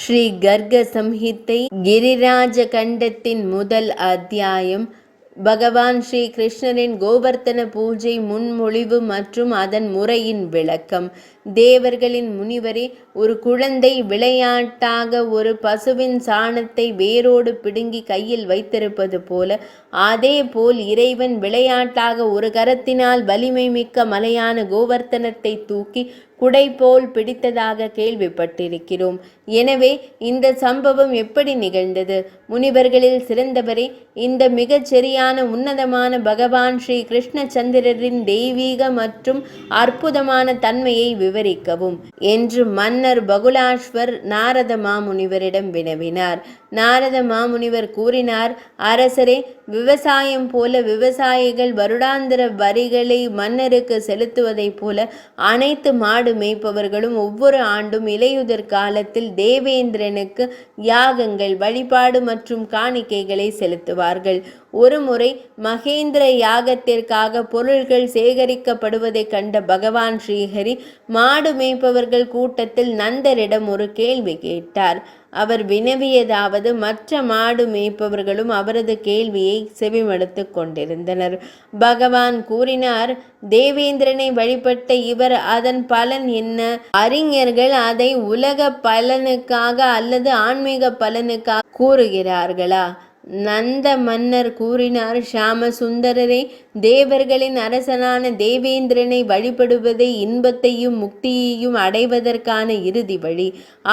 ஸ்ரீ கர்க சம்ஹிதை கிரிராஜ கண்டத்தின் முதல் அத்தியாயம். பகவான் ஸ்ரீ கிருஷ்ணரின் கோவர்த்தன பூஜை முன்மொழிவு மற்றும் அதன் முறையின் விளக்கம். தேவர்களின் முனிவரே, ஒரு குழந்தை விளையாட்டாக ஒரு பசுவின் சாணத்தை வேரோடு பிடுங்கி கையில் வைத்திருப்பது போல, அதே போல் இறைவன் விளையாட்டாக ஒரு கரத்தினால் வலிமை மிக்க மலையான கோவர்த்தனத்தை தூக்கி குடை போல் பிடித்ததாக கேள்விப்பட்டிருக்கிறோம். எனவே இந்த சம்பவம் எப்படி நிகழ்ந்தது? முனிவர்களில் சிறந்தவரே, இந்த மிகச் சரியான உன்னதமான பகவான் ஸ்ரீ கிருஷ்ணச்சந்திரரின் தெய்வீக மற்றும் அற்புதமான தன்மையை விவரிக்கவும் என்று மன்னர் பகுலாஸ்வர் நாரத மாமுனிவரிடம் வினவினார். நாரத மாமுனிவர் கூறினார், அரசரே, விவசாயம் போல விவசாயிகள் வருடாந்திர வரிகளை மன்னருக்கு செலுத்துவதைப் போல அனைத்து மாடு மேய்ப்பவர்களும் ஒவ்வொரு ஆண்டும் இலையுதிர் காலத்தில் தேவேந்திரனுக்கு யாகங்கள், வழிபாடு மற்றும் காணிக்கைகளை செலுத்துவார்கள். ஒரு முறை மகேந்திர யாகத்திற்காக பொருள்கள் சேகரிக்கப்படுவதை கண்ட பகவான் ஸ்ரீஹரி மாடு மேய்ப்பவர்கள் கூட்டத்தில் நந்தரிடம் ஒரு கேள்வி கேட்டார். அவர் வினவியதாவது, மற்ற மாடு மேய்ப்பவர்களும் அவரது கேள்வியை செவிமடுத்து கொண்டிருந்தனர். பகவான் கூறினார், தேவேந்திரனை வழிபட்ட இவர் அதன் பலன் என்ன? அறிஞர்கள் அதை உலக பலனுக்காக அல்லது ஆன்மீக பலனுக்காக கூறுகிறார்களா? நந்த மன்னர் கூறினார், ஷாம சுந்தரரே, தேவர்களின் அரசனான தேவேந்திரனை வழிபடுவதை இன்பத்தையும் முக்தியையும் அடைவதற்கான இறுதி வழி.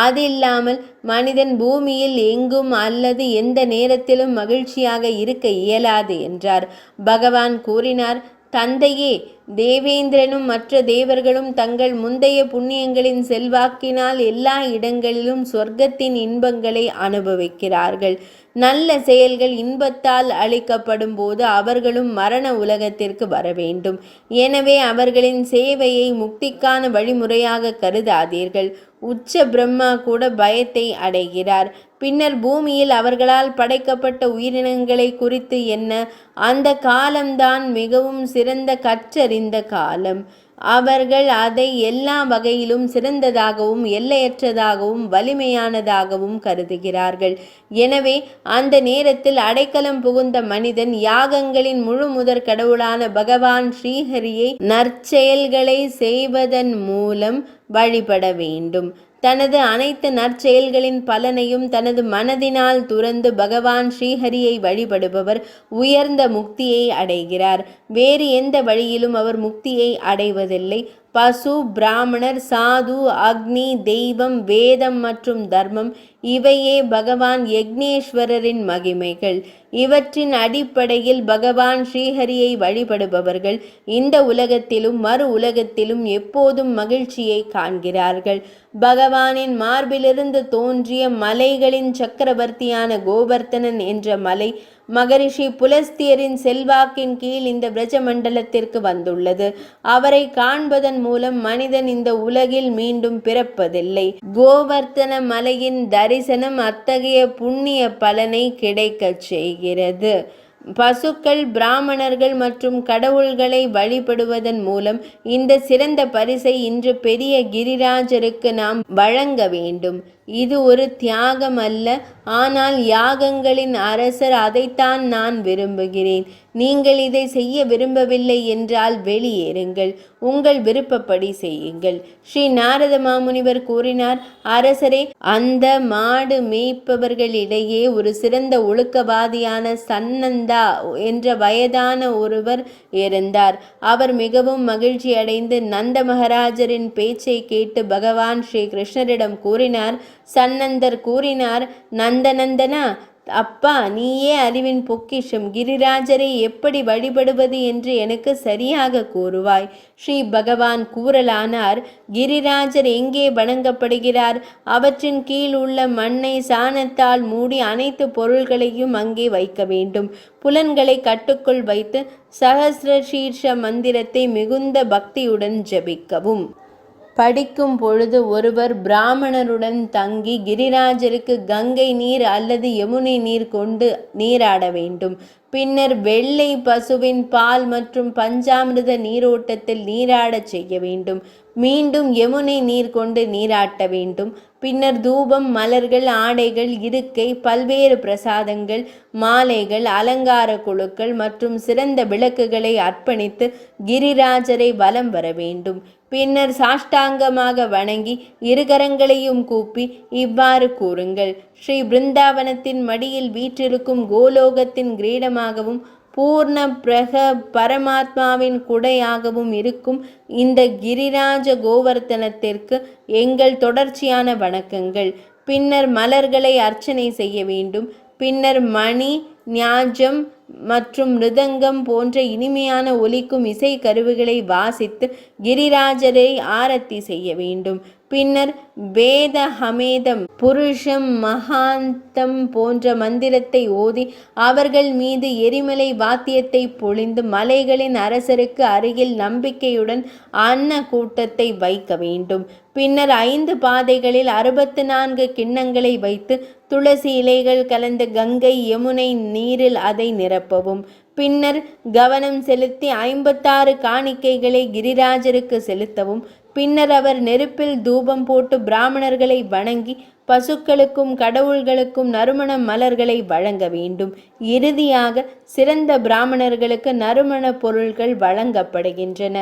அதில்லாமல் மனிதன் பூமியில் எங்கும் அல்லது எந்த நேரத்திலும் மகிழ்ச்சியாக இருக்க இயலாது என்றார். பகவான் கூறினார், தந்தையே, தேவேந்திரனும் மற்ற தேவர்களும் தங்கள் முந்தைய புண்ணியங்களின் செல்வாக்கினால் எல்லா இடங்களிலும் சொர்க்கத்தின் இன்பங்களை அனுபவிக்கிறார்கள். நல்ல செயல்கள் இன்பத்தால் அளிக்கப்படும் போது அவர்களும் மரண உலகத்திற்கு வர வேண்டும். எனவே அவர்களின் சேவையை முக்திக்கான வழிமுறையாக கருதாதீர்கள். உச்ச பிரம்மா கூட பயத்தை அடைகிறார். பின்னர் பூமியில் அவர்களால் படைக்கப்பட்ட உயிரினங்களை குறித்து என்ன? அந்த காலம்தான் மிகவும் சிறந்த கற்றறிந்த காலம். அவர்கள் அதை எல்லா வகையிலும் சிறந்ததாகவும் எல்லையற்றதாகவும் வலிமையானதாகவும் கருதுகிறார்கள். எனவே அந்த நேரத்தில் அடைக்கலம் புகுந்த மனிதன் யாகங்களின் முழு முதற் கடவுளான பகவான் ஸ்ரீஹரியை நற்செயல்களை செய்வதன் மூலம் வழிபட வேண்டும். தனது அனைத்து நற்செயல்களின் பலனையும் தனது மனதினால் துறந்து பகவான் ஸ்ரீஹரியை வழிபடுபவர் உயர்ந்த முக்தியை அடைகிறார். வேறு எந்த வழியிலும் அவர் முக்தியை அடைவதில்லை. பசு, பிராமணர், சாது, அக்னி, தெய்வம், வேதம் மற்றும் தர்மம் இவையே பகவான் யக்னேஸ்வரரின் மகிமைகள். இவற்றின் அடிப்படையில் பகவான் ஸ்ரீஹரியை வழிபடுபவர்கள் இந்த உலகத்திலும் மறு உலகத்திலும் எப்போதும் மகிழ்ச்சியை காண்கிறார்கள். பகவானின் மார்பிலிருந்து தோன்றிய மலைகளின் சக்கரவர்த்தியான கோவர்த்தனன் என்ற மலை மகரிஷி புலஸ்தியரின் செல்வாக்கின் கீழ் இந்த பிரஜமண்டலத்திற்கு வந்துள்ளது. அவரை காண்பதன் மூலம் மனிதன் இந்த உலகில் மீண்டும் பிறப்பதில்லை. கோவர்த்தன மலையின் தரிசனம் அத்தகைய புண்ணிய பலனை கிடைக்கச் செய்கிறது. பசுக்கள், பிராமணர்கள் மற்றும் கடவுள்களை வழிபடுவதன் மூலம் இந்த சிறந்த பரிசை இன்று பெரிய கிரிராஜருக்கு நாம் வழங்க வேண்டும். இது ஒரு தியாகம் அல்ல, ஆனால் யாகங்களின் அரசர் அதைத்தான் நான் விரும்புகிறேன். நீங்கள் இதை செய்ய விரும்பவில்லை என்றால் வெளியேறுங்கள். உங்கள் விருப்பப்படி செய்யுங்கள். ஸ்ரீ நாரத மாமுனிவர் கூறினார், அரசரே, அந்த மாடு மேய்ப்பவர்களிடையே ஒரு சிறந்த ஒழுக்கவாதியான சன்னந்தா என்ற வயதான ஒருவர் இருந்தார். அவர் மிகவும் மகிழ்ச்சி அடைந்து நந்த மகாராஜரின் பேச்சை கேட்டு பகவான் ஸ்ரீ கிருஷ்ணரிடம் கூறினார். சன்னந்தர் கூறினார், நந்தனந்தனா, அப்பா, நீயே அறிவின் பொக்கிஷம். கிரிராஜரை எப்படி வழிபடுவது என்று எனக்கு சரியாக கூறுவாய். ஸ்ரீ பகவான் கூறலானார், கிரிராஜர் எங்கே வணங்கப்படுகிறார்? அவற்றின் கீழ் உள்ள மண்ணை சாணத்தால் மூடி அனைத்து பொருள்களையும் அங்கே வைக்க வேண்டும். புலன்களை கட்டுக்குள் வைத்து சஹஸ்ர சீர்ஷ மந்திரத்தை மிகுந்த பக்தியுடன் ஜபிக்கவும். படிக்கும் பொழுது ஒருவர் பிராமணருடன் தங்கி கிரிராஜருக்கு கங்கை நீர் அல்லது யமுனை நீர் கொண்டு நீராட வேண்டும். பின்னர் வெள்ளை பசுவின் பால் மற்றும் பஞ்சாமிர்த நீரோட்டத்தில் நீராடச் செய்ய வேண்டும். மீண்டும் யமுனை நீர் கொண்டு நீராட்ட வேண்டும். பின்னர் தூபம், மலர்கள், ஆடைகள், இருக்கை, பல்வேறு பிரசாதங்கள், மாலைகள், அலங்கார குழுக்கள் மற்றும் சிறந்த விளக்குகளை அர்ப்பணித்து கிரிராஜரை வலம் வர வேண்டும். பின்னர் சாஷ்டாங்கமாக வணங்கி இருகரங்களையும் கூப்பி இவ்வாறு கூறுங்கள்: ஸ்ரீ பிருந்தாவனத்தின் மடியில் வீற்றிருக்கும் கோலோகத்தின் கிரீடமாகவும் பூர்ண பிரக பரமாத்மாவின் குடையாகவும் இருக்கும் இந்த கிரிராஜ கோவர்த்தனத்திற்கு எங்கள் தொடர்ச்சியான வணக்கங்கள். பின்னர் மலர்களை அர்ச்சனை செய்ய வேண்டும். பின்னர் மணி, ஞாஜம் மற்றும் மிருதங்கம் போன்ற இனிமையான ஒலிக்கும் இசை கருவிகளை வாசித்து கிரிராஜரை ஆரத்தி செய்ய வேண்டும். பின்னர் வேத ஹமேதம், புருஷம், மகாந்தம் போன்ற மந்திரத்தை ஓதி அவர்கள் மீது எரிமலை வாத்தியத்தை பொழிந்து மலைகளின் அரசருக்கு அருகில் நம்பிக்கையுடன் அன்ன கூட்டத்தை வைக்க வேண்டும். பின்னர் 5 பாதைகளில் 64 கிண்ணங்களை வைத்து துளசி இலைகள் கலந்த கங்கை, யமுனை நீரில் அதை நிரப்பவும். பின்னர் கவனம் செலுத்தி 56 காணிக்கைகளை கிரிராஜருக்கு செலுத்தவும். பின்னர் அவர் நெருப்பில் தூபம் போட்டு பிராமணர்களை வணங்கி பசுக்களுக்கும் கடவுள்களுக்கும் நறுமண மலர்களை வழங்க வேண்டும். இறுதியாக சிறந்த பிராமணர்களுக்கு நறுமண பொருள்கள் வழங்கப்படுகின்றன.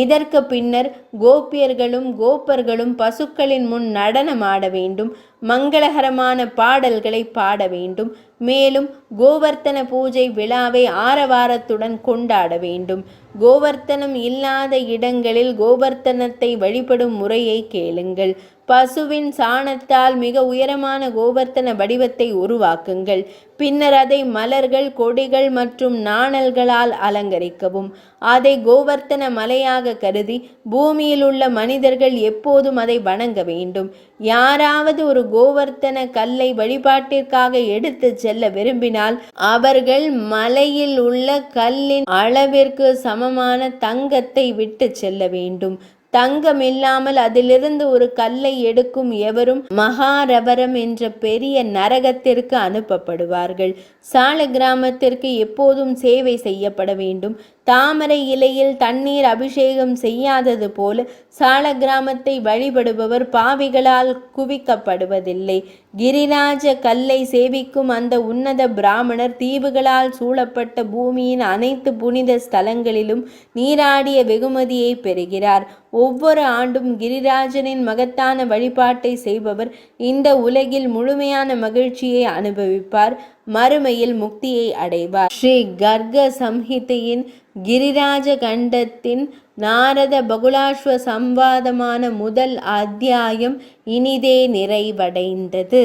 இதற்கு பின்னர் கோபியர்களும் கோப்பர்களும் பசுக்களின் முன் நடனமாட வேண்டும். மங்களகரமான பாடல்களை பாட வேண்டும். மேலும் கோவர்த்தன பூஜை விழாவை ஆரவாரத்துடன் கொண்டாட வேண்டும். கோவர்த்தனம் இல்லாத இடங்களில் கோவர்த்தனத்தை வழிபடும் முறையை கேளுங்கள். பசுவின் சாணத்தால் மிக உயரமான கோவர்த்தன வடிவத்தை உருவாக்குங்கள். பின்னர் அதை மலர்கள், கொடிகள் மற்றும் நாணல்களால் அலங்கரிக்கவும். அதை கோவர்த்தன மலையாக கருதி பூமியில் உள்ள மனிதர்கள் எப்போதும் அதை வணங்க வேண்டும். யாராவது ஒரு கோவர்த்தன கல்லை வழிபாட்டிற்காக எடுத்து செல்ல விரும்பினால் அவர்கள் மலையில் உள்ள கல்லின் அளவிற்கு சமமான தங்கத்தை விட்டு செல்ல வேண்டும். தங்கம் இல்லாமல் அதிலிருந்து ஒரு கல்லை எடுக்கும் எவரும் மகாரவரம் என்ற பெரிய நரகத்திற்கு அனுப்பப்படுவார்கள். சால கிராமத்திற்கு எப்போதும் சேவை செய்யப்பட வேண்டும். தாமரை இலையில் தண்ணீர் அபிஷேகம் செய்யாதது போல சால கிராமத்தை வழிபடுபவர் பாவிகளால் குவிக்கப்படுவதில்லை. கிரிராஜ கல்லை சேவிக்கும் அந்த உன்னத பிராமணர் தீவுகளால் சூழப்பட்ட பூமியின் அனைத்து புனித ஸ்தலங்களிலும் நீராடிய வெகுமதியை பெறுகிறார். ஒவ்வொரு ஆண்டும் கிரிராஜனின் மகத்தான வழிபாட்டை செய்பவர் இந்த உலகில் முழுமையான மகிழ்ச்சியை அனுபவிப்பார், மறுமையில் முக்தியை அடைவார். ஸ்ரீ கர்க சம்ஹிதையின் கிரிராஜ கண்டத்தின் நாரத பகுலாஸ்வ சம்வாதமான முதல் அத்தியாயம் இனிதே நிறைவடைந்தது.